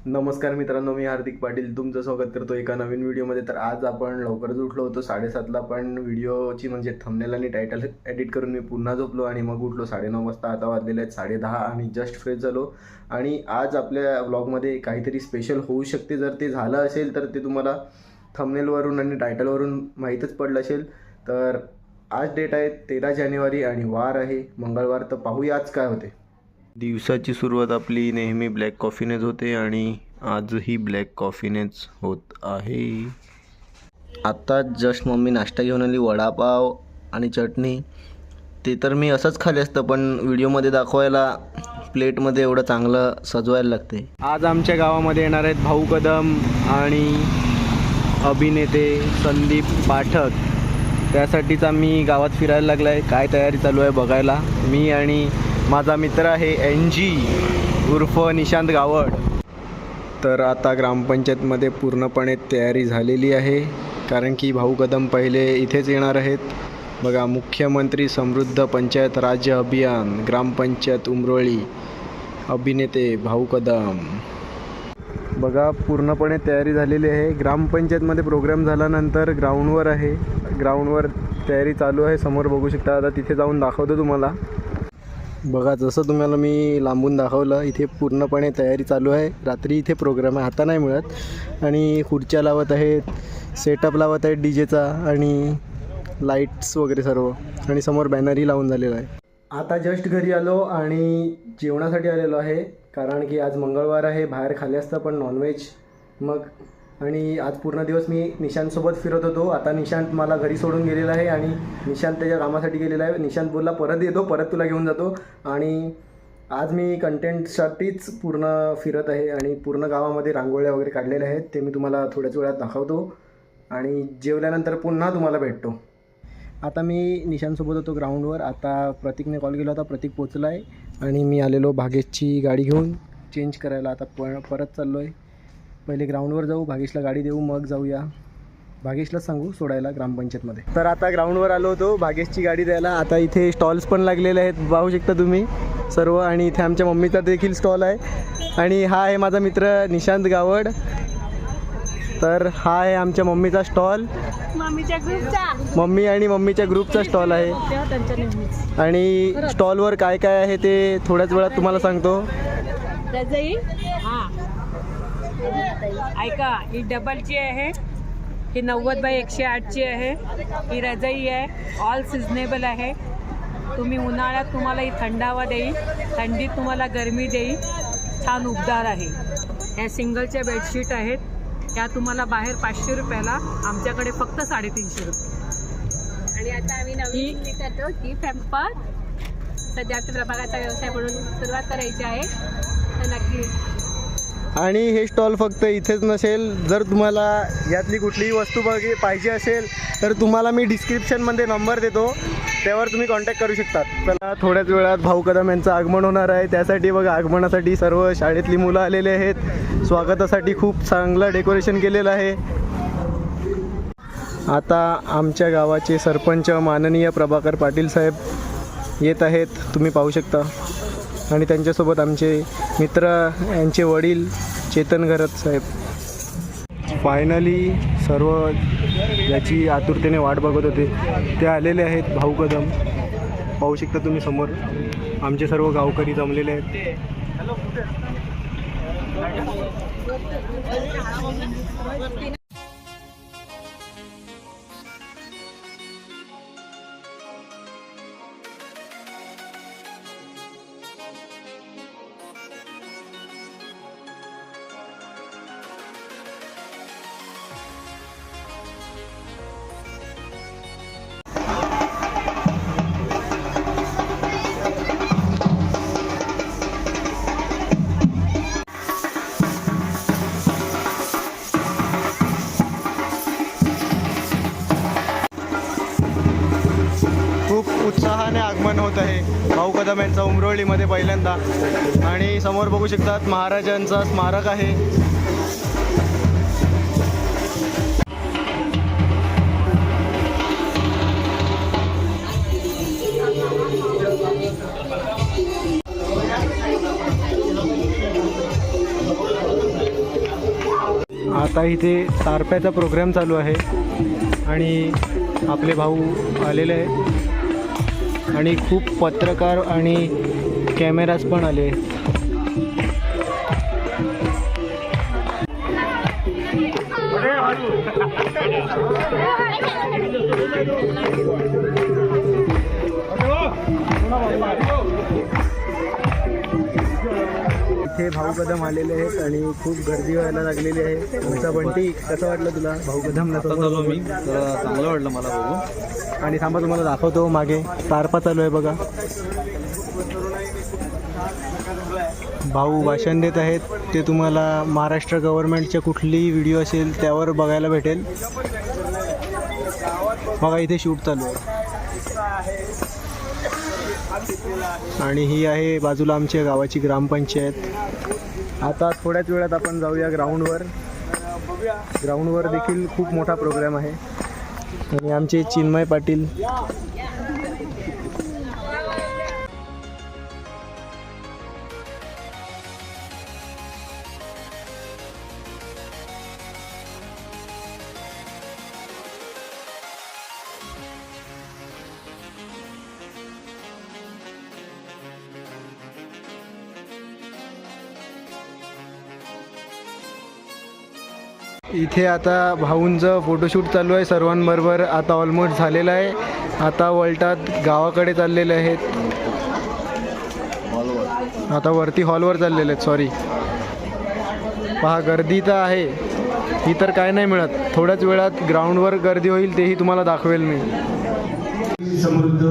नमस्कार मित्रांनो, मी हार्दिक पाटील तुमचं स्वागत करतो एका नवीन व्हिडिओमध्ये. तर आज आपण लवकरच उठलो होतो 7:30ला, पण व्हिडिओची म्हणजे थंबनेल आणि टायटल एडिट करून मी पुन्हा झोपलो आणि मग उठलो 9:30 वाजता. आता वाजलेले आहेत 10:30 आणि जस्ट फ्रेश झालो. आणि आज आपल्या व्लॉगमध्ये काहीतरी स्पेशल होऊ शकते. जर ते झालं असेल तर ते तुम्हाला थंबनेलवरून आणि टायटलवरून माहीतच पडलं असेल. तर आज डेट आहे 13 जानेवारी आणि वार आहे मंगळवार. तर पाहूया आज काय होते. दिवसाची सुरुवात आपली नेहमी ब्लॅक कॉफीनेच होते आणि आजही ब्लॅक कॉफीनेच होत आहे. आत्ता जस्ट मम्मी नाश्ता घेऊन आली, वडापाव आणि चटणी. ते तर मी असंच खाल्ले असतं, पण व्हिडिओमध्ये दाखवायला प्लेटमध्ये एवढं चांगलं सजवायला लागते. आज आमच्या गावामध्ये येणार आहेत भाऊ कदम आणि अभिनेते संदीप पाठक. त्यासाठीच आम्ही गावात फिरायला लागला आहे. काय तयारी चालू आहे बघायला. मी आणि माझा मित्र आहे NG उर्फ निशांत गावड. तर आता ग्रामपंचायतमध्ये पूर्णपणे तयारी झालेली आहे, कारण की भाऊ कदम पहिले इथेच येणार आहेत. बघा, मुख्यमंत्री समृद्ध पंचायत राज्य अभियान, ग्रामपंचायत उमरोळी, अभिनेते भाऊ कदम. बघा, पूर्णपणे तयारी झालेली आहे. ग्रामपंचायतमध्ये प्रोग्राम झाल्यानंतर ग्राउंडवर आहे. ग्राउंडवर तयारी चालू आहे, समोर बघू शकता. आता तिथे जाऊन दाखवतो तुम्हाला. बघा, जसं तुम्हाला मी लांबून दाखवलं, इथे पूर्णपणे तयारी चालू आहे. रात्री इथे प्रोग्राम आहे, आता नाही मिळत. आणि खुर्च्या लावत आहेत, सेटअप लावत आहेत DJचा आणि लाईट्स वगैरे सर्व. आणि समोर बॅनरही लावून झालेला आहे. आता जस्ट घरी आलो आणि जेवणासाठी आलेलो आहे, कारण की आज मंगळवार आहे. बाहेर खाल्ले असतं पण नॉनव्हेज. मग आणि आज पूर्ण दिवस मी निशांतसोबत फिरत होतो. आता निशांत मला घरी सोडून गेलेला आहे आणि निशांत त्याच्या कामासाठी गेलेला आहे. निशांत बोलला परत येतो, परत तुला घेऊन जातो. आणि आज मी कंटेंटसाठीच पूर्ण फिरत आहे आणि पूर्ण गावामध्ये रांगोळ्या वगैरे काढलेल्या आहेत. ते मी तुम्हाला थोड्याच वेळात दाखवतो आणि जेवल्यानंतर पुन्हा तुम्हाला भेटतो. आता मी निशांतसोबत होतो ग्राउंडवर. आता प्रतीकने कॉल केला होता, प्रतीक पोचला आहे आणि मी आलेलो भागेशची गाडी घेऊन चेंज करायला. आता परत चाललो आहे. पहिले ग्राउंडवर जाऊ, भागेशला गाडी देऊ, मग जाऊया. भागेशलाच सांगू सोडायला ग्रामपंचायतमध्ये. तर आता ग्राउंडवर आलो होतो भागेशची गाडी द्यायला. आता इथे स्टॉल्स पण लागलेले आहेत, पाहू शकता तुम्ही सर्व. आणि इथे आमच्या मम्मीचा देखील स्टॉल आहे. आणि हा आहे माझा मित्र निशांत गावड. तर हा आहे आमच्या मम्मीचा स्टॉल, मम्मी आणि मम्मीच्या ग्रुपचा स्टॉल आहे. आणि स्टॉलवर काय काय आहे ते थोड्याच वेळात तुम्हाला सांगतो. ऐका, ही डबलची आहे, ही 90/108ची आहे, ही रजाई आहे, ऑल सिजनेबल आहे. तुम्ही उन्हाळ्यात तुम्हाला ही थंडावा देईल, थंडीत तुम्हाला गरमी देईल. छान उबदार आहे. ह्या सिंगलच्या बेडशीट आहेत, त्या तुम्हाला बाहेर 500 रुपयाला, आमच्याकडे फक्त 350 रुपये. आणि आता आम्ही नवीन करतो की पॅम्पर. सध्या प्रभागाचा व्यवसाय म्हणून सुरुवात करायची आहे, तर नक्की. आणि हे स्टॉल फक्त इथेच नसेल. जर तुम्हाला यातली कुठलीही वस्तू पाहिजे असेल तर तुम्हाला मी डिस्क्रिप्शनमध्ये नंबर देतो, त्यावर तुम्ही कॉन्टॅक्ट करू शकतात. चला, थोड्याच वेळात भाऊ कदम यांचं आगमन होणार आहे. त्यासाठी बघा, आगमनासाठी सर्व शाळेतली मुलं आलेले आहेत. स्वागतासाठी खूप चांगलं डेकोरेशन केलेलं आहे. आता आमच्या गावाचे सरपंच माननीय प्रभाकर पाटील साहेब येत आहेत, तुम्ही पाहू शकता. आणि त्यांच्यासोबत आमचे मित्र, यांचे वडील चेतन घरत साहेब. फायनली सर्व याची आतुरतेने वाट बघत होते ते आलेले आहेत. भाऊ कदम पाहू शकता तुम्ही समोर. आमचे सर्व गावकरी जमलेले आहेत. खूप उत्साहाने आगमन होत आहे भाऊ कदम यांचा उमरोळीमध्ये पहिल्यांदा. आणि समोर बघू शकतात महाराजांचा स्मारक आहे. आता इथे तारप्याचा प्रोग्राम चालू आहे आणि आपले भाऊ आलेले आहेत आणि खूप पत्रकार आणि कॅमेराज पण आले आहेत. इथे भाऊ कदम आलेले आहेत आणि खूप गर्दी व्हायला लागलेली आहे. तुमचा बंटी कसं वाटलं तुला भाऊ कदमला? चालू मी तर चांगलं वाटलं मला बघून. आणि थांबा तुम्हाला दाखवतो, मागे तारपा चालू आहे बघा. भाऊ भाषण देत आहेत, ते तुम्हाला महाराष्ट्र गव्हर्नमेंटच्या कुठलीही व्हिडिओ असेल त्यावर बघायला भेटेल. बघा इथे शूट चालू आहे आणि ही आहे बाजूला आमच्या गावाची ग्रामपंचायत. आता थोड्याच वेळात आपण जाऊया ग्राउंडवर. ग्राउंडवर देखील खूप मोठा प्रोग्राम आहे आणि आमचे चिन्मय पाटील इथे आता भाऊंचं फोटोशूट चालू आहे सर्वांबरोबर. आता ऑलमोस्ट झालेलं आहे. आता वलटात गावाकडे चाललेले आहेत. आता वरती हॉलवर चाललेले आहेत. सॉरी, पहा गर्दी तर आहे. ही तर काय नाही मिळत. थोड्याच वेळात ग्राउंडवर गर्दी होईल, तेही तुम्हाला दाखवेल मी. समृद्ध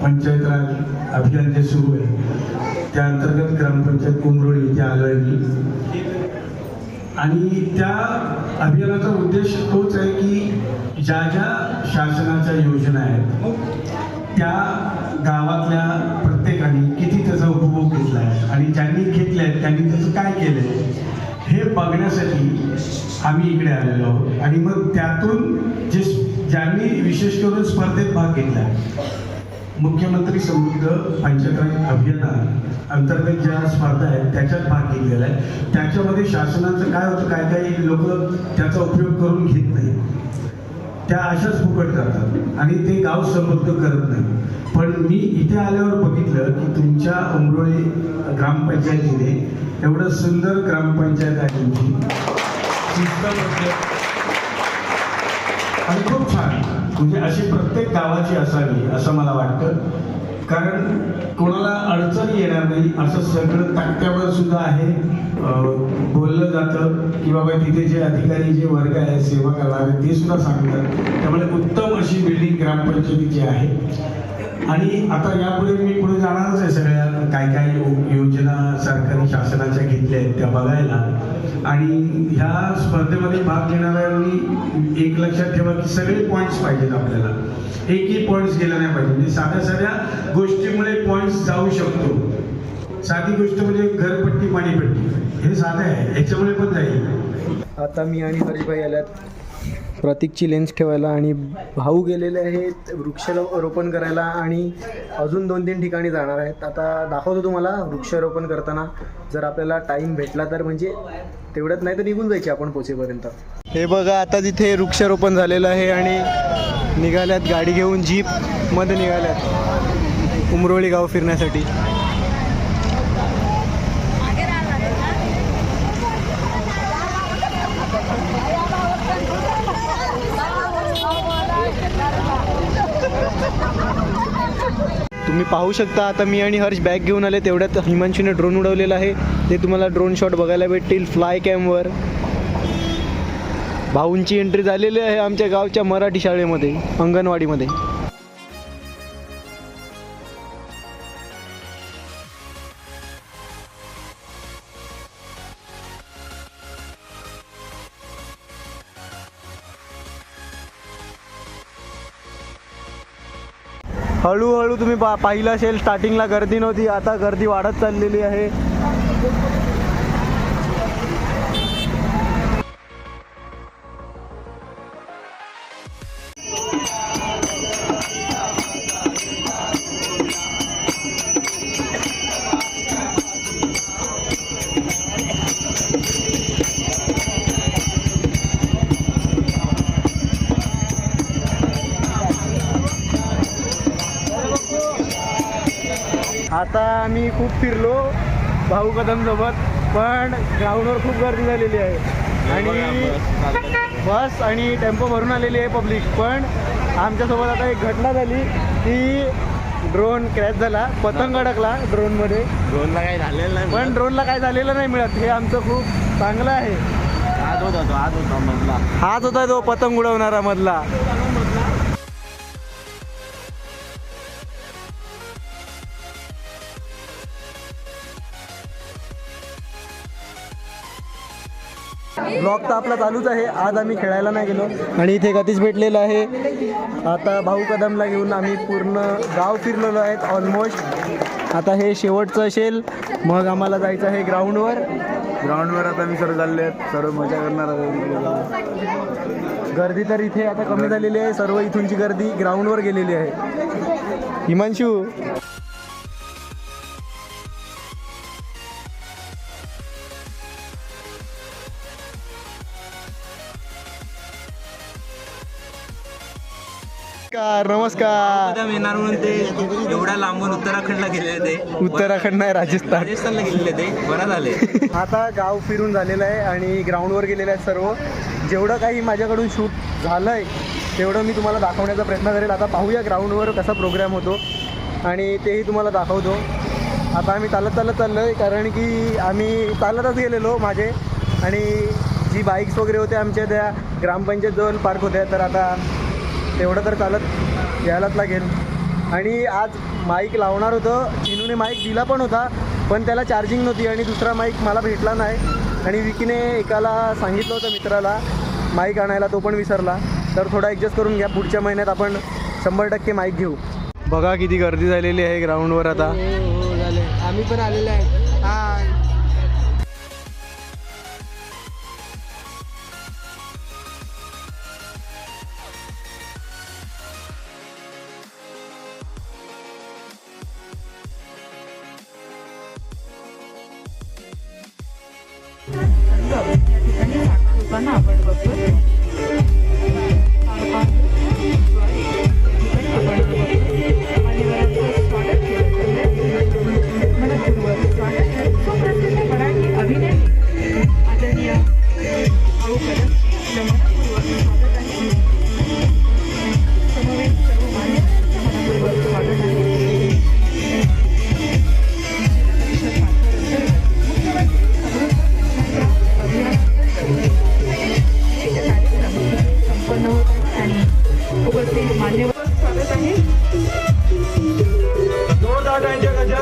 पंचायत राज अभियान जे सुरू आहे त्या अंतर्गत ग्रामपंचायत कुंभरोळी इथे आलो आहे मी. आणि त्या अभियानाचा उद्देश तोच आहे की ज्या ज्या शासनाच्या योजना आहेत त्या गावातल्या प्रत्येकाने किती त्याचा उपभोग घेतला आहे आणि ज्यांनी घेतले आहेत त्यांनी त्याचं काय केलं आहे हे बघण्यासाठी आम्ही इकडे आलेलो आहोत. आणि मग त्यातून ज्यांनी विशेष करून स्पर्धेत भाग घेतला, मुख्यमंत्री समृद्ध पंचायत राज अभियाना अंतर्गत ज्या स्पर्धा आहेत त्याच्यात भाग घेतलेला आहे. त्याच्यामध्ये शासनाचं काय होतं, काय काही लोक त्याचा उपयोग करून घेत नाही, त्या अशाच फुकट करतात आणि ते गाव समृद्ध करत नाही. पण मी इथे आल्यावर बघितलं की तुमच्या उमरोळी ग्रामपंचायतीने एवढं सुंदर ग्रामपंचायत आहे तुमची, शिस्तबद्ध आणि खूप छान. म्हणजे अशी प्रत्येक गावाची असावी असं मला वाटतं. कारण कोणाला अडचणी येणार नाही असं सगळं तक्त्यावर सुद्धा आहे. बोललं जातं की बाबा तिथे जे अधिकारी जे वर्ग आहे सेवा करणारे ते सुद्धा सांगतात. त्यामुळे उत्तम अशी बिल्डिंग ग्रामपंचायतीची आहे. आणि आता यापुढे मी पुढे जाणारच आहे सगळ्या काय काय योजना सरकारी शासनाच्या घेतल्या आहेत त्या बघायला. आणि ह्या स्पर्धेमध्ये भाग घेणाऱ्यांनी एक लक्षात ठेवा की सगळे पॉईंट्स पाहिजेत आपल्याला. एकही पॉईंट्स गेला नाही पाहिजे. म्हणजे साध्या साध्या गोष्टीमुळे पॉईंट्स जाऊ शकतो. साधी गोष्ट म्हणजे घरपट्टी पाणीपट्टी हे साधं आहे, ह्याच्यामुळे पण जाईल. आता मी आणि हरीशभाई आल्यात प्रतीकची लेन्स ठेवायला आणि भाऊ गेलेले आहेत वृक्षारोपण करायला आणि अजून 2-3 ठिकाणी जाणार आहेत. आता दाखवतो तुम्हाला वृक्षारोपण करताना, जर आपल्याला टाईम भेटला तर. म्हणजे तेवढ्यात नाही तर निघून जायचे आपण पोचेपर्यंत. हे बघा आता तिथे वृक्षारोपण झालेलं आहे आणि निघाल्यात गाडी घेऊन, जीपमध्ये निघाल्यात उमरोळी गाव फिरण्यासाठी. तुम्ही पाहू शकता आता मी आणि हर्ष बॅग घेऊन आले. तेवढ्यात हिमांशूने ड्रोन उडवलेला आहे, ते तुम्हाला ड्रोन शॉट बघायला भेटतील फ्लाय कॅमवर. भाऊंची एंट्री झालेली आहे आमच्या गावच्या मराठी शाळेमध्ये, अंगणवाडीमध्ये. हळूहळू तुम्ही पाहिलं असेल स्टार्टिंगला गर्दी नव्हती, आता गर्दी वाढत चाललेली आहे. आता आम्ही खूप फिरलो भाऊ कदमसोबत, पण ग्राउंडवर खूप गर्दी झालेली आहे आणि बस आणि टेम्पो भरून आलेली आहे पब्लिक. पण आमच्यासोबत आता एक घटना झाली की ड्रोन क्रॅश झाला, पतंग अडकला ड्रोनमध्ये. ड्रोनला काही झालेलं नाही, पण ड्रोनला काय झालेलं नाही मिळत, हे आमचं खूप चांगलं आहे. आज होता मधला. हाच होता तो पतंग उडवणारा मधला. ब्लॉग तर आपला चालूच आहे. आज आम्ही खेळायला नाही गेलो आणि इथे गतीच भेटलेलं आहे. आता भाऊ कदमला घेऊन आम्ही पूर्ण गाव फिरलेलो आहेत ऑलमोस्ट. आता हे शेवटचं असेल, मग आम्हाला जायचं आहे ग्राउंडवर. आता मी सर्व चालले आहेत, सर्व मजा करणार आहे. गर्दी तर इथे आता कमी झालेली आहे, सर्व इथूनची गर्दी ग्राउंडवर गेलेली आहे. हिमांशू नमस्कार. येणार म्हणून ते एवढ्या लांबून उत्तराखंडला गेलेले ते. उत्तराखंड नाही, राजस्थानला गेलेले ते. बरं झाले. आता गाव फिरून झालेलं आहे आणि ग्राउंडवर गेलेलं आहे सर्व. जेवढं काही माझ्याकडून शूट झालं आहे तेवढं मी तुम्हाला दाखवण्याचा प्रयत्न करेल. आता पाहूया ग्राउंडवर कसा प्रोग्राम होतो आणि तेही तुम्हाला दाखवतो. आता आम्ही चालत चाललो आहे, कारण की आम्ही चालतच गेलेलो माझे, आणि जी बाईक्स वगैरे होत्या आमच्या त्या ग्रामपंचायतजवळ पार्क होत्या, तर आता तेवढं तर चालत यायलाच लागेल. आणि आज माईक लावणार होतं, चिनूने माईक दिला पण होता, पण त्याला चार्जिंग नव्हती आणि दुसरा माईक मला भेटला नाही. आणि विकीने एकाला सांगितलं होतं मित्राला माईक आणायला, तो पण विसरला. तर थोडा ॲडजस्ट करून घ्या, पुढच्या महिन्यात आपण 100% माईक घेऊ. बघा किती गर्दी झालेली आहे ग्राउंडवर आता. आम्ही पण आलेलो आहे. हां.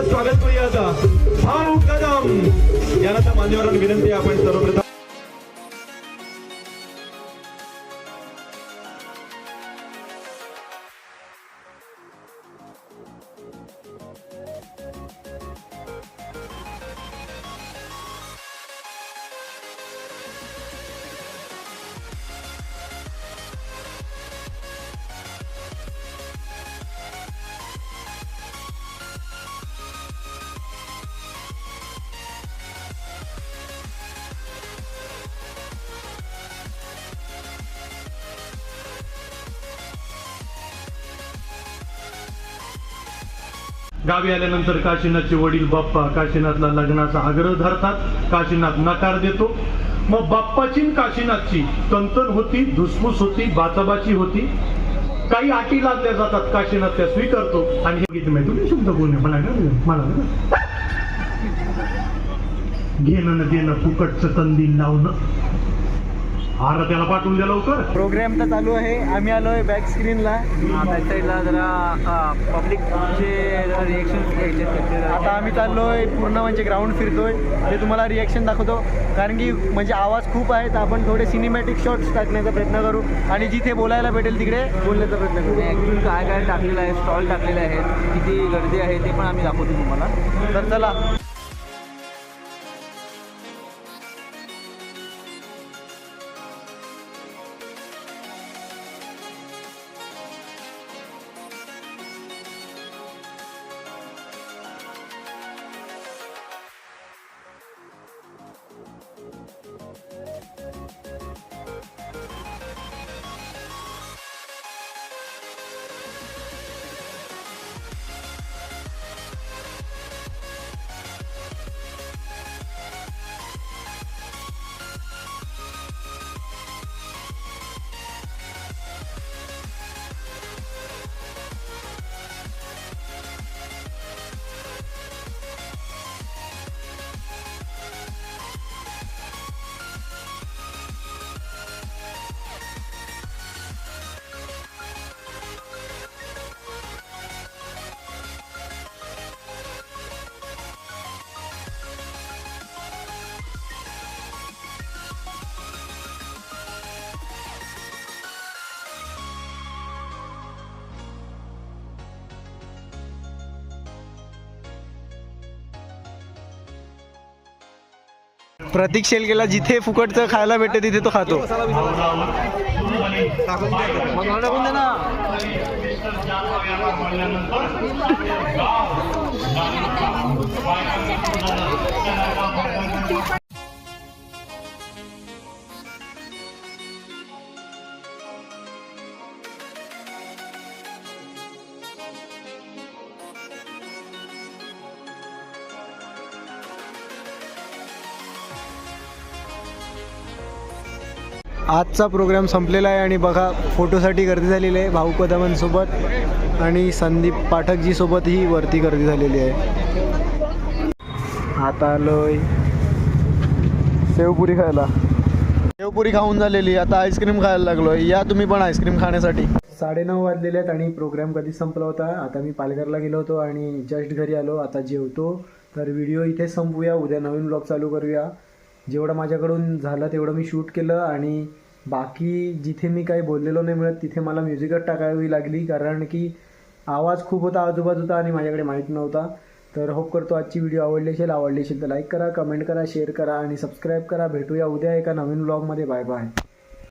स्वागत करूया आता भाऊ कदम यांना. तर मान्यवरांना विनंती आहे, आपण सर्वप्रथम गावी आल्यानंतर काशीनाथचे वडील बाप्पा काशीनाथला लग्नाचा आग्रह धरतात. काशीनाथ नकार देतो. मग बाप्पाची काशीनाथची तंतन होती, धुसफूस होती, बाचाबाची होती. काही अटी लादल्या जातात, काशीनाथ त्या स्वीकारतो. आणि हे गीत माहिती तुम्ही शुद्ध बोलणे मला घेणं न देणं, फुकटचं कंदील लावणं. अरे त्याला पाठवून द्या लवकर. प्रोग्राम तर चालू आहे, आम्ही आलो आहे बॅक स्क्रीनला. बॅक साईडला जरा पब्लिकचे रिएक्शन घ्यायचे. आता आम्ही चाललो आहे पूर्ण म्हणजे ग्राउंड फिरतोय, ते तुम्हाला रिॲक्शन दाखवतो. कारण की म्हणजे आवाज खूप आहे, तर आपण थोडे सिनेमॅटिक शॉट्स टाकण्याचा प्रयत्न करू आणि जिथे बोलायला भेटेल तिकडे बोलण्याचा प्रयत्न करू. ॲक्च्युअली काय काय टाकलेलं आहे, स्टॉल टाकलेले आहेत, किती गर्दी आहे ते पण आम्ही दाखवतो तुम्हाला. तर चला. प्रतीक शेलकेला जिथे फुकटचं खायला भेटते तिथे तो खातो. आजचा प्रोग्राम संपलेला आहे आणि बघा फोटोसाठी गर्दी झालेली आहे. भाऊ कदमांसोबत आणि संदीप पाठकजीसोबतही वरती गर्दी झालेली आहे. आता आलोय शेवपुरी खायला. शेवपुरी खाऊन झालेली, आता आईस्क्रीम खायला लागलोय. या तुम्ही पण आईस्क्रीम खाण्यासाठी. 9:30 वाजलेले आहेत आणि प्रोग्राम कधी संपला होता. आता मी पालघरला गेलो होतो आणि जस्ट घरी आलो. आता जेवतो. तर व्हिडिओ इथे संपवूया. उद्या नवीन ब्लॉग चालू करूया. जेवढं माझ्याकडून झालं तेवढं मी शूट केलं आणि बाकी जिथे मी काही बोललेलो नाही मिळत तिथे मला म्युझिकच टाकावी लागली, कारण की आवाज खूप होता आजूबाजूचा आणि माझ्याकडे माहीत नव्हता. तर होप करतो आजची व्हिडिओ आवडली असेल तर लाईक करा, कमेंट करा, शेअर करा आणि सबस्क्राईब करा. भेटूया उद्या एका नवीन ब्लॉगमध्ये. Bye bye.